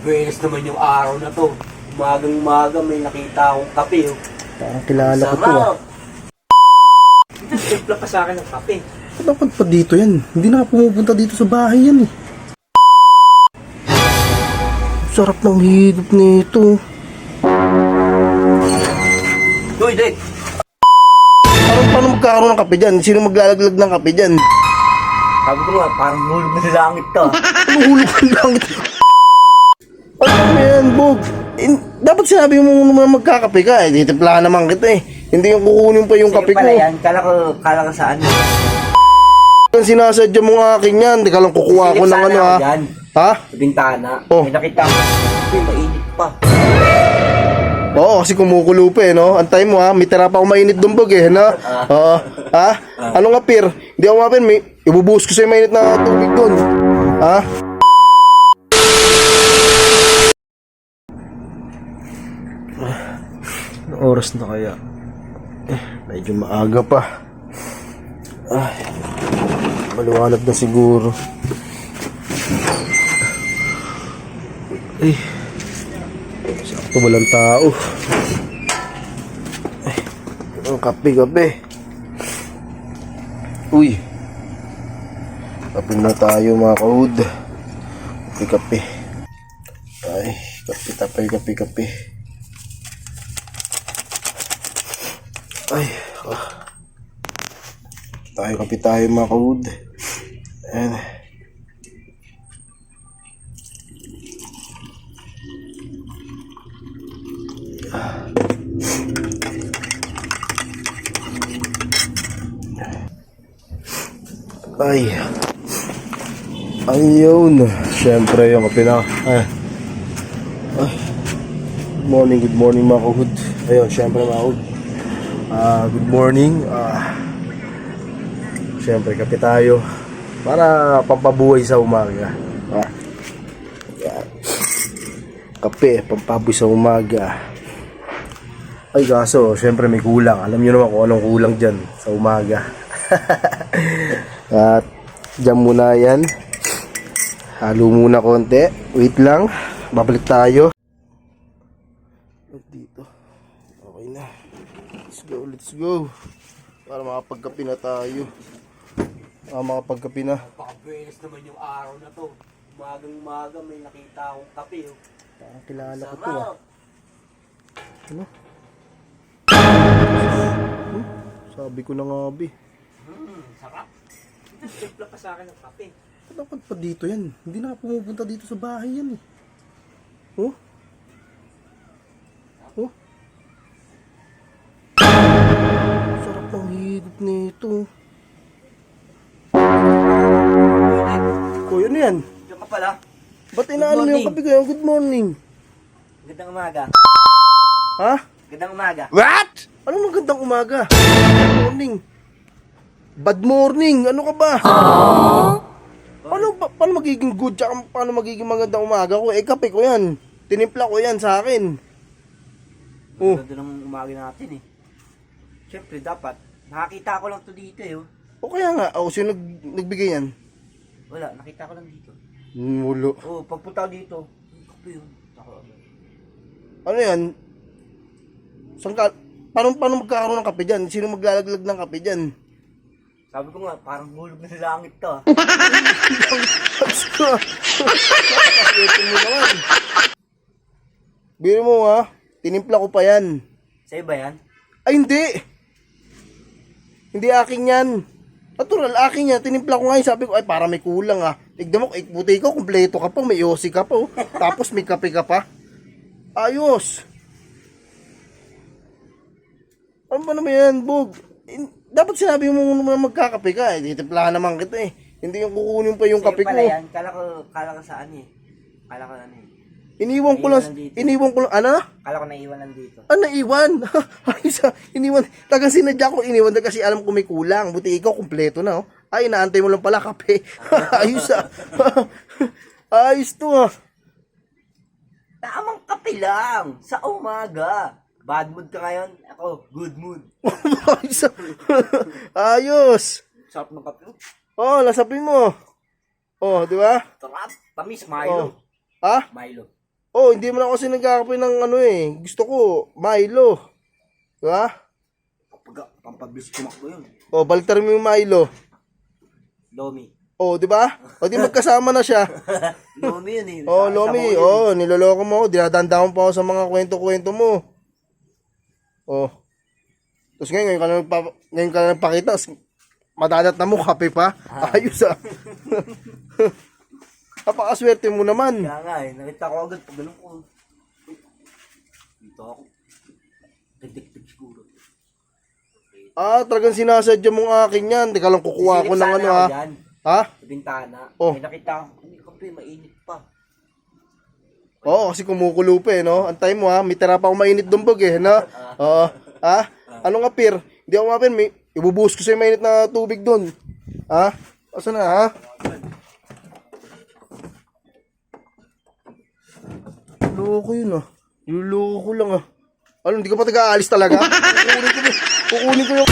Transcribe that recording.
Buenas naman yung araw na to. Umagang-umaga may nakita akong kape. Oh. Parang kilala ko to ah. Timpla pa sa akin ng kape. Dapat pa dito yan. Hindi na pumupunta dito sa bahay yan eh. Sarap ng higop nito. Uy, Dek! Paano magkakaroon ng kape dyan? Sino maglalaglag ng kape dyan? Sabi ko nga, parang hulog na sa langit to. Ano hulog ng langit? Ano yan, Bog? Dapat sinabi mo naman magkakape ka eh. Titimplahan naman kita eh. Hindi yung kukunin pa yung kape ko. Pala yan, kala ko saan. Ang sinasadya mo nga akin yan. Di ka lang kukuha ko ng ano ha. Ha? Sa bintana. Oh. May nakita ko. Uy, mainit pa. Oo, kasi kumukulo pa eh, no? Antay mo ha, may tira pa ako mainit doon, Bog eh, no? Oo. Ha? Ano nga, Pir? Hindi ako mapin, may ibubuhos ko sa mainit na tubig doon. Ha? Anong oras na kaya? Medyo maaga pa. Ay, maliwanag na siguro. Ay, sakto walang tao. Ay, ang kape. Uy, kape na tayo mga kahud. Kape. Ay, kape. Ay, kape tayo mga kahud. Ayan. Ay, ayun. Siyempre yung kape na. Ay. Good morning mga kahud. Ayun, siyempre mga kahud. Good morning. Siyempre kape tayo para pampabuhay sa umaga. Yan. Kape, pampabuhay sa umaga. Ay kaso, siyempre may kulang. Alam niyo naman kung anong kulang dyan sa umaga. At dyan muna yan. Halo muna konti. Wait lang. Babalik tayo. Dito. Okay na. Let's go. Para makapagkape na tayo. Makapagkape na. Napaka-buenas naman yung araw na to. Umagang-umaga may nakita akong kape. Oh. Parang kilala ko to ah. Ano? Sabi ko na nga bi. Sarap. Timpla pa sa akin ng kape. Dapat pa dito yan. Hindi na pumupunta dito sa bahay yan eh. Oh? Oh? Sarap ng higop nito. Oh, yun yan. Diyan ka pala. Ba't inaano mo yung kape ko yung good morning? Gandang umaga. Ha? Gandang umaga. What? Anong magandang umaga? Good morning. Bad morning. Ano ka ba? Paano magiging good tsaka paano magiging magandang umaga ko? Eh, kape ko yan. Tinimpla ko yan sa akin. Oh. Ganda ng umaga natin eh. Siyempre dapat. Nakakita ko lang to dito eh. Oh. O kaya nga. O, sino nagbigay yan? Wala, nakita ko lang dito. Mulo. Oh, pagpunta ko dito. Kape yun. Ano yan? Saan ka? Paano magkakaroon ng kape dyan? Sino maglalaglag ng kape dyan? Sabi ko nga, parang hulog na sa langit to. Napakaswerte mo naman. Biro mo ha, tinimpla ko pa yan. Sa'yo ba yan? Ay hindi. Hindi akin yan. Natural, akin yan. Tinimpla ko nga yun. Sabi ko, ay para may kulang ha. Tignan mo, buti ko, kumpleto ka pa. May yosi ka pa. Oh. Tapos may kape ka pa. Ayos. Ano ba naman yan, Bog? Dapat sinabi mo naman magkakape ka eh. Titimplahan naman kita eh. Hindi yung kukunin pa yung kape ko. Pala yan, kala ko saan eh. Kala ko ano eh. Iniwan ko lang, ano? Kala ko naiwan lang dito. Ah, naiwan? Ayos ah, iniwan. Tagang sinadya ko iniwan na kasi alam ko may kulang. Buti ikaw, kumpleto na oh. Ay, inaantay mo lang pala kape. Ayos ah. Ayos to ah. Tamang kape lang, sa umaga. Bad mood ka ngayon, ako, good mood. Ayos ah. Ayos. Sarap ng kape. Oh, lasapin mo. Oh, di ba? Sarap, tamis, Milo. Oh. Ha? Milo. Oh, hindi mo na kasi nagkakape ng ano eh. Gusto ko, Milo. Diba? Kapag pampabilis kumakbo yun. Oh, baliktarin mo yung Milo. Lomi. Oh, di ba? O di magkasama na siya. Lomi yun eh. Oh, Lomi. Oh, niloloko mo ako. Dinadanda mo pa ako sa mga kwento-kwento mo. Oh. Tapos ngayon ka na nagpakita. Madadat na mo, kape pa. Ayos ah. Napakaswerte mo naman. Kaya nga eh, nakita ko agad pag ganun ko. Uy, dito ako. Dagdag siguro. Ah, talagang sinasadya mong akin yan. Teka lang, kukuha ko ng ano ha. Ha? Sa bintana. Oh. May nakita ko. Hindi kape, mainit pa. Oo, kasi kumukulo pa eh, no? Antay mo ha, may tira pa ako mainit dumbog eh, no? Oo. Ha? Anong apir? Hindi ako mapir, may ibubuhos ko sa mainit na tubig doon. Ha? Asa na ha? Loko yun ah. Luloko ko lang ah. Ano, hindi ka pa taga-aalis talaga? Kukunin ko yung...